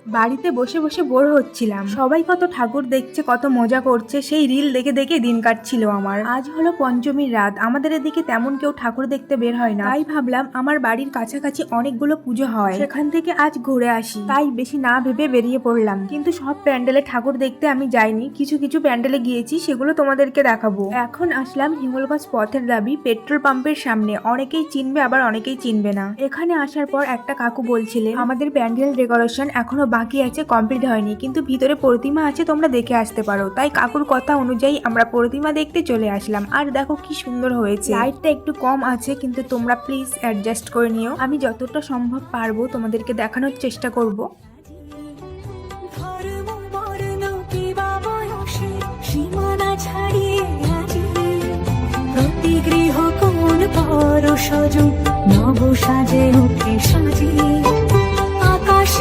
বাড়িতে বসে বসে বোর হচ্ছিলাম, সবাই কত ঠাকুর দেখছে, কত মজা করছে, সেই রিল দেখে দেখে দিন কাটছিল আমার। আজ হলো পঞ্চমীর রাত, আমাদের এদিকে তেমন কেউ ঠাকুর দেখতে বের হয় না, তাই ভাবলাম আমার বাড়ির কাছাকাছি অনেকগুলো পুজো হয়, সেখান থেকে আজ ঘুরে আসি। তাই বেশি না ভেবে বেরিয়ে পড়লাম। কিন্তু সব প্যান্ডেলে ঠাকুর দেখতে আমি যাইনি, কিছু কিছু প্যান্ডেলে গিয়েছি, সেগুলো তোমাদেরকে দেখাবো। এখন আসলাম হিঙ্গলগঞ্জ পথের দাবি পেট্রোল পাম্পের সামনে। অনেকেই চিনবে আবার অনেকেই চিনবে না। এখানে আসার পর একটা কাকু বলছিলেন আমাদের প্যান্ডেল ডেকোরেশন এখনো বাকি আছে, কমপ্লিট হয়নি, কিন্তু ভিতরে প্রতিমা আছে, তোমরা দেখে আসতে পারো। তাই কাকুর কথা অনুযায়ী আমরা প্রতিমা দেখতে চলে আসলাম। আর দেখো কি সুন্দর হয়েছে। লাইটটা একটু কম আছে, কিন্তু তোমরা প্লিজ অ্যাডজাস্ট করে নিও। আমি যতটা সম্ভব পারবো তোমাদেরকে দেখানোর চেষ্টা করব। গৃহ কোন পর সজন নব সাজে উঠে সাজিয়ে আকাশ